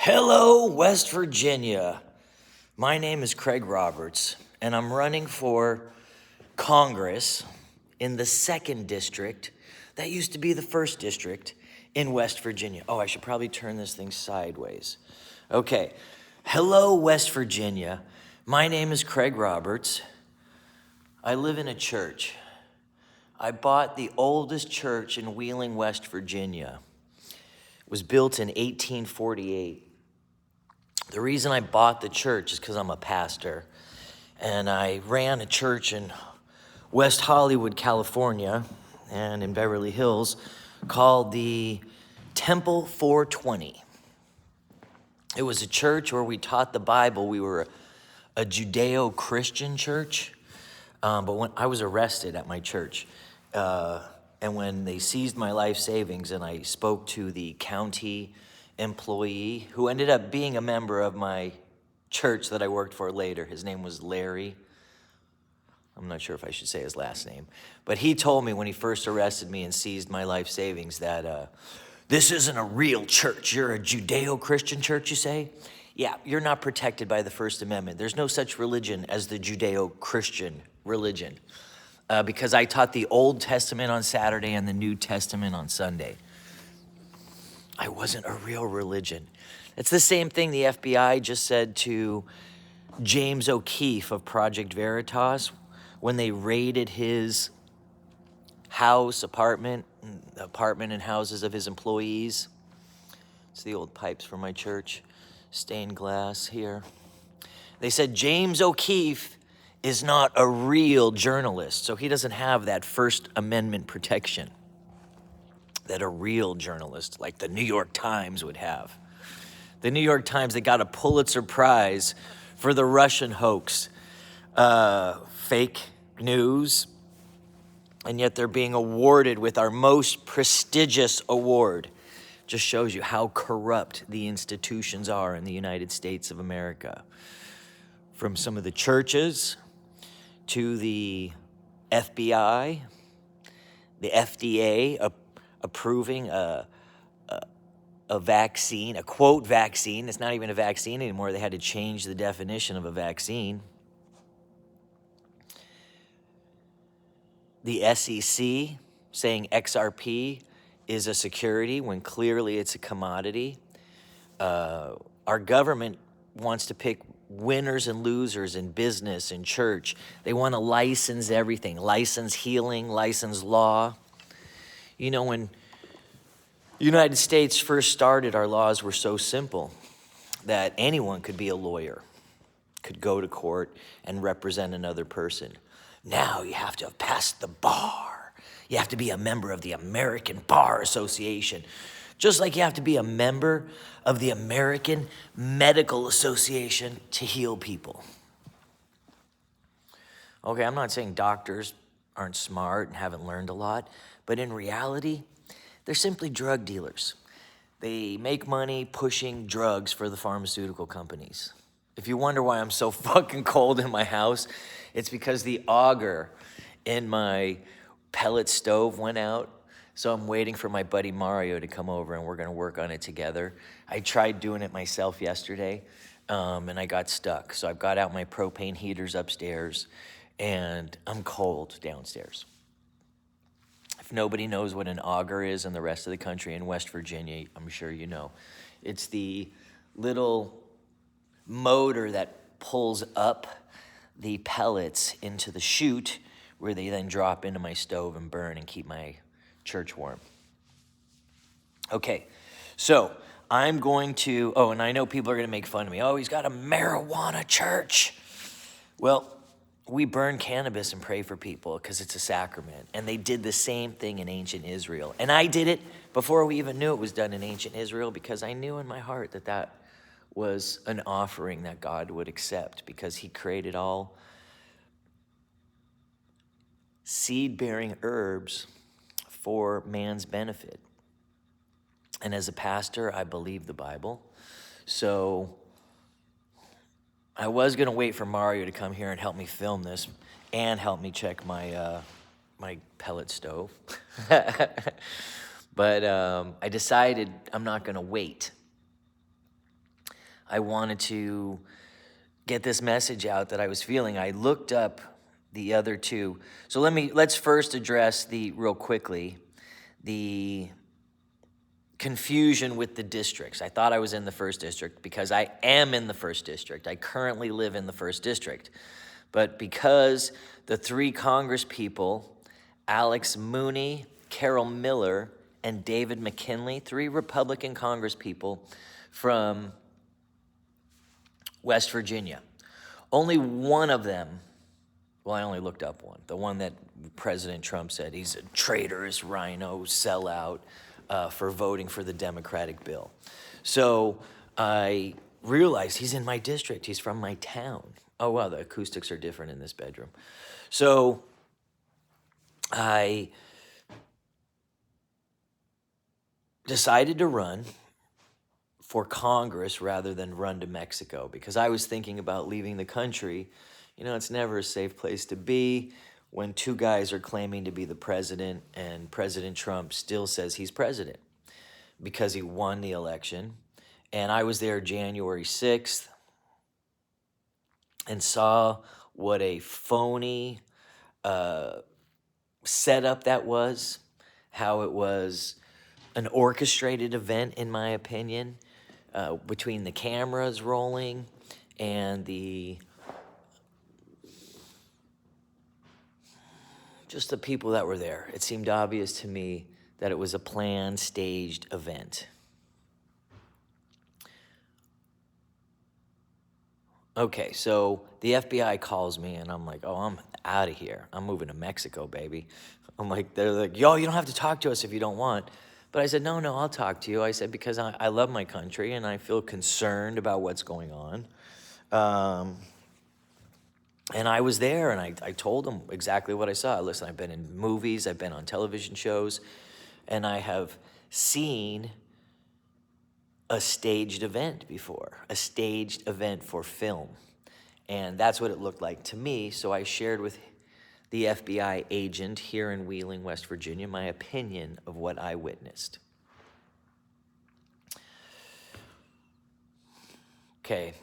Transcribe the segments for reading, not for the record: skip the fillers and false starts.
Hello, West Virginia. My name is Craig Roberts, and I'm running for Congress in the 2nd District. That used to be the 1st District in West Virginia. Oh, I should probably turn this thing sideways. Okay. Hello, West Virginia. My name is Craig Roberts. I live in a church. I bought the oldest church in Wheeling, West Virginia. It was built in 1848. The reason I bought the church is because I'm a pastor, and I ran a church in West Hollywood, California, and in Beverly Hills called the Temple 420. It was a church where we taught the Bible. We were a Judeo-Christian church, but when I was arrested at my church, and when they seized my life savings and I spoke to the county employee who ended up being a member of my church that I worked for later. His name was Larry. I'm not sure if I should say his last name, but he told me when he first arrested me and seized my life savings that this isn't a real church. You're a Judeo-Christian church, you say? Yeah, you're not protected by the First Amendment. There's no such religion as the Judeo-Christian religion because I taught the Old Testament on Saturday and the New Testament on Sunday. I wasn't a real religion. It's the same thing the FBI just said to James O'Keefe of Project Veritas when they raided his house, apartment and houses of his employees. It's the old pipes from my church, stained glass here. They said James O'Keefe is not a real journalist, so he doesn't have that First Amendment protection that a real journalist like the New York Times would have. The New York Times, they got a Pulitzer Prize for the Russian hoax, fake news, and yet they're being awarded with our most prestigious award. Just shows you how corrupt the institutions are in the United States of America. From some of the churches to the FBI, the FDA, approving a vaccine, a quote vaccine. It's not even a vaccine anymore. They had to change the definition of a vaccine. The SEC saying XRP is a security when clearly it's a commodity. Our government wants to pick winners and losers in business and church. They want to license everything, license healing, license law. You know, when the United States first started, our laws were so simple that anyone could be a lawyer, could go to court and represent another person. Now you have to have passed the bar. You have to be a member of the American Bar Association, just like you have to be a member of the American Medical Association to heal people. Okay, I'm not saying doctors aren't smart and haven't learned a lot, but in reality, they're simply drug dealers. They make money pushing drugs for the pharmaceutical companies. If you wonder why I'm so fucking cold in my house, it's because the auger in my pellet stove went out. So I'm waiting for my buddy Mario to come over and we're gonna work on it together. I tried doing it myself yesterday and I got stuck. So I've got out my propane heaters upstairs and I'm cold downstairs. If nobody knows what an auger is in the rest of the country, in West Virginia, I'm sure you know. It's the little motor that pulls up the pellets into the chute where they then drop into my stove and burn and keep my church warm. Okay, so I'm going to, and I know people are going to make fun of me. Oh, he's got a marijuana church. Well, we burn cannabis and pray for people because it's a sacrament. And they did the same thing in ancient Israel. And I did it before we even knew it was done in ancient Israel because I knew in my heart that that was an offering that God would accept because he created all seed-bearing herbs for man's benefit. And as a pastor, I believe the Bible. So I was going to wait for Mario to come here and help me film this and help me check my my pellet stove. But I decided I'm not going to wait. I wanted to get this message out that I was feeling. I looked up the other two. So let's first address real quickly, the confusion with the districts. I thought I was in the first district because I am in the first district. I currently live in the first district. But because the three Congress people, Alex Mooney, Carol Miller, and David McKinley, three Republican Congress people from West Virginia, only one of them, well, I only looked up one, the one that President Trump said he's a traitorous rhino sellout for voting for the Democratic bill. So I realized he's in my district. He's from my town. Oh, wow, the acoustics are different in this bedroom. So I decided to run for Congress rather than run to Mexico because I was thinking about leaving the country. You know, it's never a safe place to be when two guys are claiming to be the president and President Trump still says he's president because he won the election. And I was there January 6th and saw what a phony setup that was, how it was an orchestrated event, in my opinion, between the cameras rolling and just the people that were there. It seemed obvious to me that it was a planned, staged event. Okay, so the FBI calls me and I'm like, oh, I'm out of here. I'm moving to Mexico, baby. They're like, yo, you don't have to talk to us if you don't want. But I said, no, I'll talk to you. I said, because I love my country and I feel concerned about what's going on. And I was there and I told them exactly what I saw. Listen, I've been in movies, I've been on television shows, and I have seen a staged event before, a staged event for film. And that's what it looked like to me. So I shared with the FBI agent here in Wheeling, West Virginia, my opinion of what I witnessed. Okay,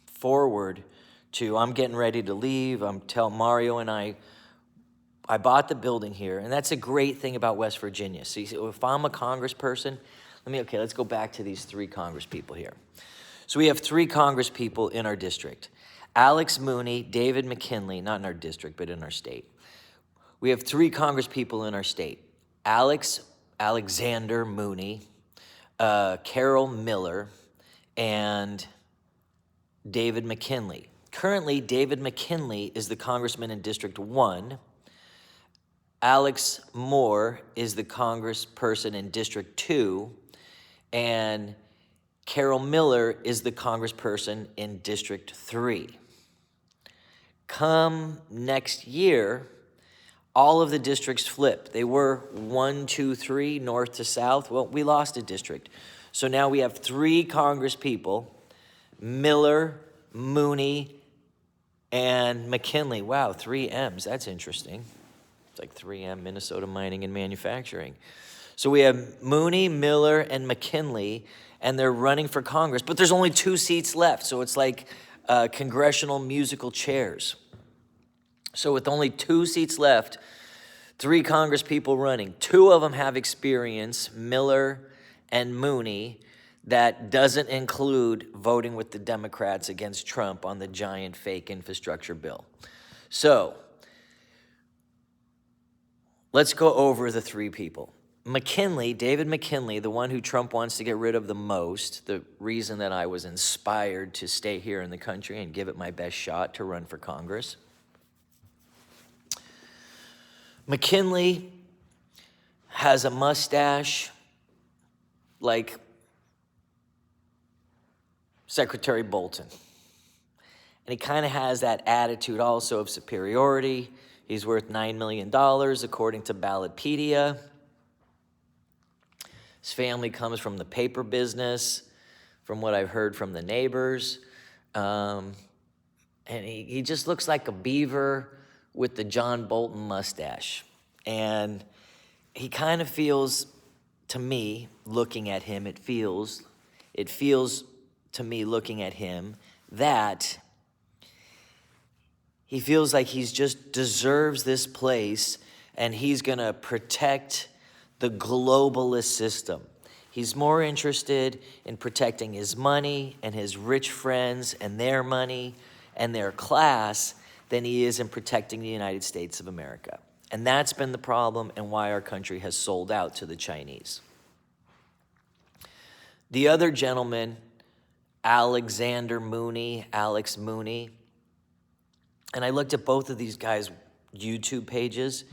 forward to, I'm getting ready to leave. I'm telling Mario and I bought the building here, and that's a great thing about West Virginia. See, if I'm a congressperson, let's go back to these three Congress people here. So we have three Congress people in our district. Alex Mooney, David McKinley, not in our district, but in our state. We have three Congress people in our state. Alexander Mooney, Carol Miller, and David McKinley. Currently, David McKinley is the congressman in District 1. Alex Moore is the congressperson in District 2. And Carol Miller is the congressperson in District 3. Come next year, all of the districts flip. They were 1, 2, 3, north to south. Well, we lost a district. So now we have three Congress people, Miller, Mooney, and McKinley. Wow, 3 M's. That's interesting. It's like 3M, Minnesota Mining and Manufacturing. So we have Mooney, Miller, and McKinley, and they're running for Congress. But there's only 2 seats left, so it's like congressional musical chairs. So with only 2 seats left, 3 Congress people running. 2 of them have experience, Miller and Mooney, that doesn't include voting with the Democrats against Trump on the giant fake infrastructure bill. So let's go over the 3 people. McKinley, David McKinley, the one who Trump wants to get rid of the most, the reason that I was inspired to stay here in the country and give it my best shot to run for Congress. McKinley has a mustache like Secretary Bolton. And he kind of has that attitude also of superiority. He's worth $9 million, according to Ballotpedia. His family comes from the paper business, from what I've heard from the neighbors. And he just looks like a beaver with the John Bolton mustache. And he kind of feels, to me, looking at him, it feels to me looking at him that he feels like he's just deserves this place and he's going to protect the globalist system. He's more interested in protecting his money and his rich friends and their money and their class than he is in protecting the United States of America. And that's been the problem and why our country has sold out to the Chinese. The other gentleman, Alex Mooney, and I looked at both of these guys' YouTube pages.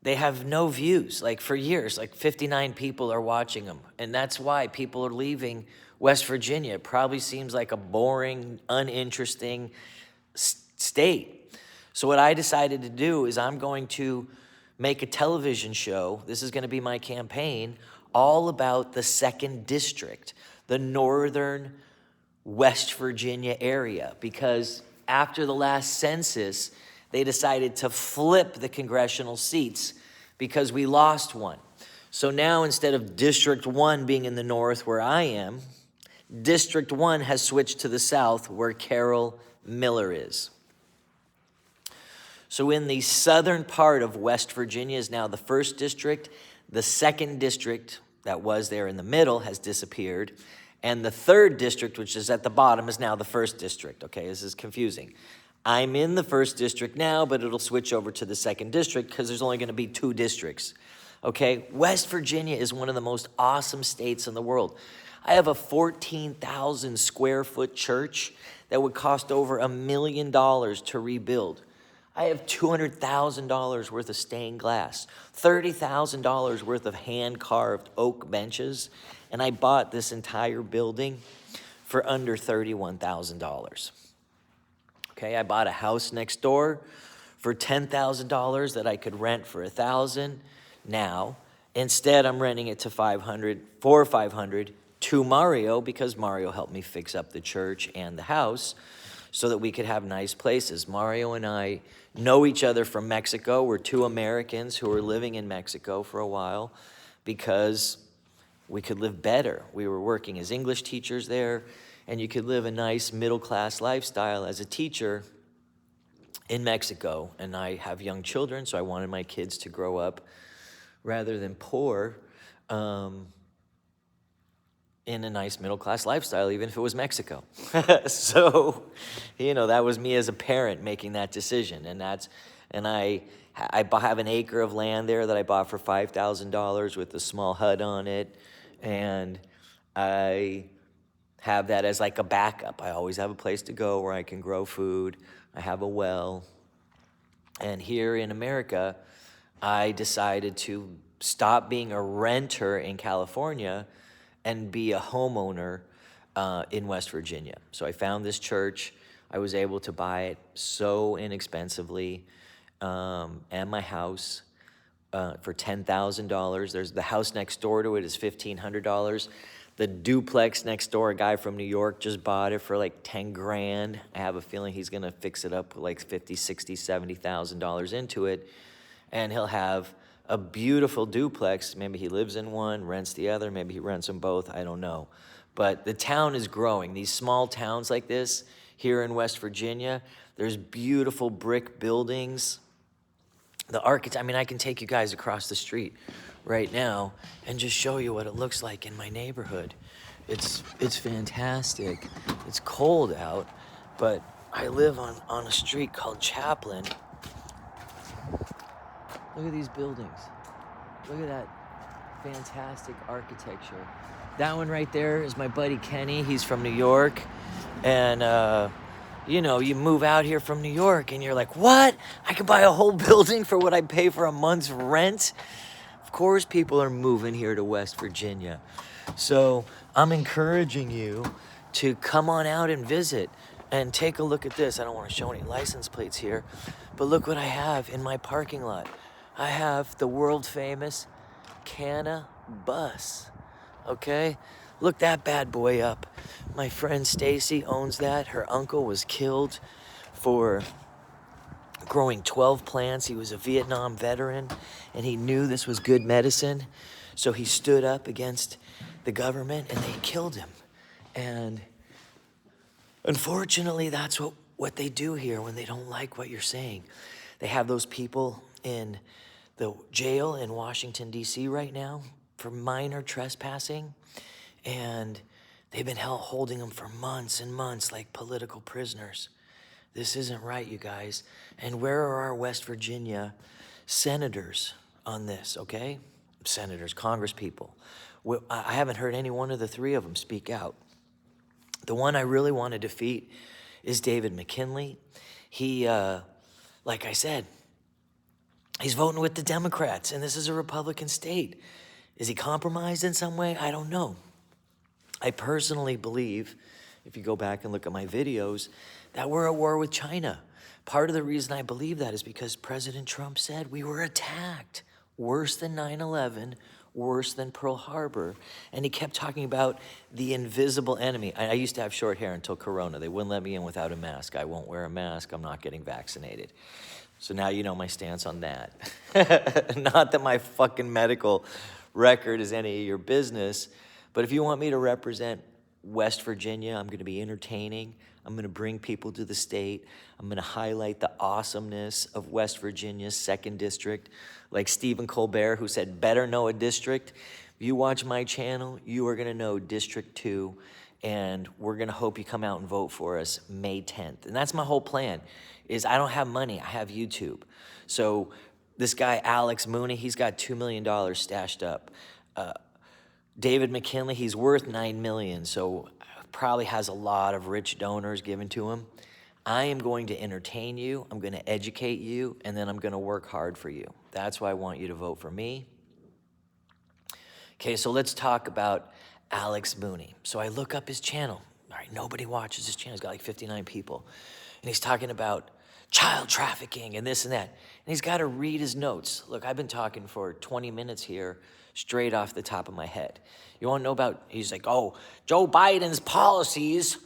They have no views, like for years, like 59 people are watching them. And that's why people are leaving West Virginia. It probably seems like a boring, uninteresting state. So what I decided to do is I'm going to make a television show. This is going to be my campaign, all about the 2nd District, the northern West Virginia area, because after the last census, they decided to flip the congressional seats because we lost one. So now instead of District 1 being in the north where I am, District 1 has switched to the south where Carol Miller is. So in the southern part of West Virginia is now the 1st District. The 2nd District that was there in the middle has disappeared. And the 3rd District, which is at the bottom, is now the 1st District. Okay, this is confusing. I'm in the 1st District now, but it'll switch over to the 2nd District because there's only going to be 2 districts. Okay, West Virginia is one of the most awesome states in the world. I have a 14,000 square foot church that would cost over $1 million to rebuild. I have $200,000 worth of stained glass, $30,000 worth of hand-carved oak benches, and I bought this entire building for under $31,000. Okay, I bought a house next door for $10,000 that I could rent for $1,000 now. Instead, I'm renting it to $500 to Mario because Mario helped me fix up the church and the house so that we could have nice places. Mario and I know each other from Mexico. We're 2 Americans who were living in Mexico for a while because we could live better. We were working as English teachers there, and you could live a nice middle-class lifestyle as a teacher in Mexico. And I have young children, so I wanted my kids to grow up rather than poor in a nice middle-class lifestyle, even if it was Mexico. So, that was me as a parent making that decision. And I have an acre of land there that I bought for $5,000 with a small hut on it. And I have that as like a backup. I always have a place to go where I can grow food. I have a well. And here in America, I decided to stop being a renter in California and be a homeowner in West Virginia. So I found this church. I was able to buy it so inexpensively, and my house for $10,000. There's the house next door to it is $1,500. The duplex next door, a guy from New York just bought it for like 10 grand. I have a feeling he's gonna fix it up with like $50,000, $60,000, $70,000 into it, and he'll have a beautiful duplex. Maybe he lives in one, rents the other. Maybe he rents them both. I don't know. But the town is growing. These small towns like this here in West Virginia, there's beautiful brick buildings. The architect, I can take you guys across the street right now and just show you what it looks like in my neighborhood. It's fantastic. It's cold out, but I live on a street called Chaplin. Look at these buildings. Look at that fantastic architecture. That one right there is my buddy Kenny. He's from New York. And, you move out here from New York and you're like, what? I could buy a whole building for what I pay for a month's rent? Of course people are moving here to West Virginia. So I'm encouraging you to come on out and visit and take a look at this. I don't want to show any license plates here, but look what I have in my parking lot. I have the world famous Canna bus, okay? Look that bad boy up. My friend Stacy owns that. Her uncle was killed for growing 12 plants. He was a Vietnam veteran, and he knew this was good medicine. So he stood up against the government, and they killed him. And Unfortunately, that's what they do here when they don't like what you're saying. They have those people in the jail in Washington, D.C. right now for minor trespassing, and they've been holding them for months and months like political prisoners. This isn't right, you guys. And where are our West Virginia senators on this, okay? Senators, Congress people. I haven't heard any one of the three of them speak out. The one I really want to defeat is David McKinley. He, like I said, he's voting with the Democrats, and this is a Republican state. Is he compromised in some way? I don't know. I personally believe, if you go back and look at my videos, that we're at war with China. Part of the reason I believe that is because President Trump said we were attacked. Worse than 9/11, worse than Pearl Harbor. And he kept talking about the invisible enemy. I used to have short hair until Corona. They wouldn't let me in without a mask. I won't wear a mask. I'm not getting vaccinated. So now you know my stance on that. Not that my fucking medical record is any of your business, but if you want me to represent West Virginia, I'm going to be entertaining. I'm going to bring people to the state. I'm going to highlight the awesomeness of West Virginia's 2nd District. Like Stephen Colbert, who said, better know a district. If you watch my channel, you are going to know District 2, and we're going to hope you come out and vote for us May 10th. And that's my whole plan, is I don't have money. I have YouTube. So this guy, Alex Mooney, he's got $2 million stashed up. David McKinley, he's worth $9 million, so probably has a lot of rich donors given to him. I am going to entertain you, I'm going to educate you, and then I'm going to work hard for you. That's why I want you to vote for me. Okay, so let's talk about Alex Mooney. So I look up his channel. All right, nobody watches his channel. He's got like 59 people. And he's talking about child trafficking and this and that. And he's got to read his notes. Look, I've been talking for 20 minutes here straight off the top of my head. You want to know about, he's like, oh, Joe Biden's policies,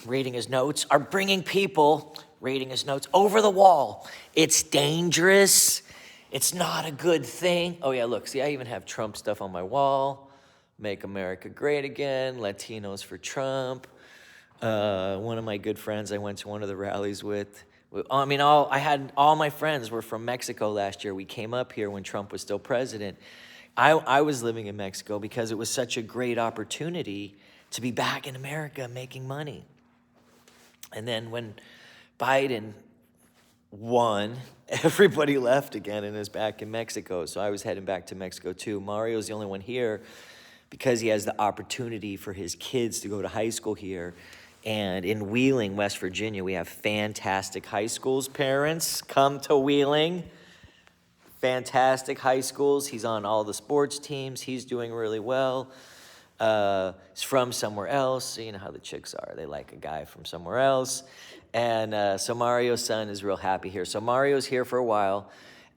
reading his notes, are bringing people, reading his notes, over the wall. It's dangerous. It's not a good thing. Oh yeah, look, see, I even have Trump stuff on my wall. Make America great again, Latinos for Trump. One of my good friends I went to one of the rallies with, I mean, all my friends were from Mexico last year. We came up here when Trump was still president. I was living in Mexico because it was such a great opportunity to be back in America making money. And then when Biden won, everybody left again and is back in Mexico. So I was heading back to Mexico too. Mario's the only one here because he has the opportunity for his kids to go to high school here. And in Wheeling, West Virginia, we have fantastic high schools. Parents, come to Wheeling. Fantastic high schools. He's on all the sports teams. He's doing really well. He's from somewhere else. So you know how the chicks are. They like a guy from somewhere else. And so Mario's son is real happy here. So Mario's here for a while.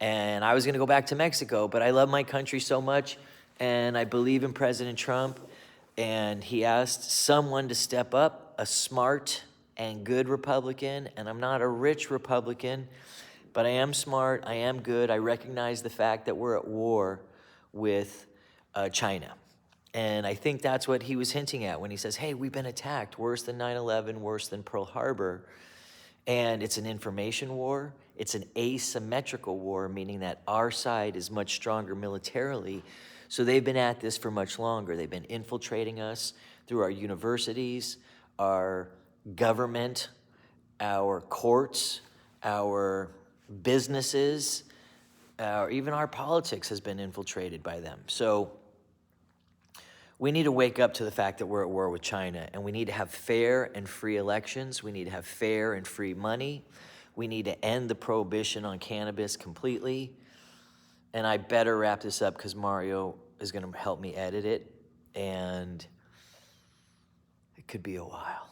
And I was going to go back to Mexico, but I love my country so much. And I believe in President Trump. And he asked someone to step up, a smart and good Republican. And I'm not a rich Republican, but I am smart, I am good. I recognize the fact that we're at war with China. And I think that's what he was hinting at when he says, hey, we've been attacked, worse than 9/11, worse than Pearl Harbor. And it's an information war. It's an asymmetrical war, meaning that our side is much stronger militarily. So they've been at this for much longer. They've been infiltrating us through our universities, our government, our courts, our businesses, even our politics has been infiltrated by them. So we need to wake up to the fact that we're at war with China, and we need to have fair and free elections. We need to have fair and free money. We need to end the prohibition on cannabis completely. And I better wrap this up because Mario is going to help me edit it, and it could be a while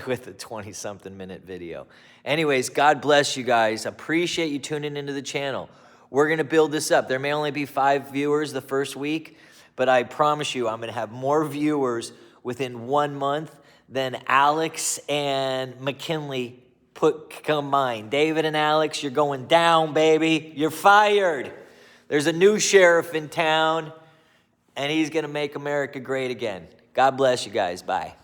with a 20-something minute video. Anyways, God bless you guys. Appreciate you tuning into the channel. We're going to build this up. There may only be 5 viewers the first week, but I promise you I'm going to have more viewers within 1 month than Alex and McKinley combined. David and Alex, you're going down, baby. You're fired. There's a new sheriff in town, and he's going to make America great again. God bless you guys. Bye.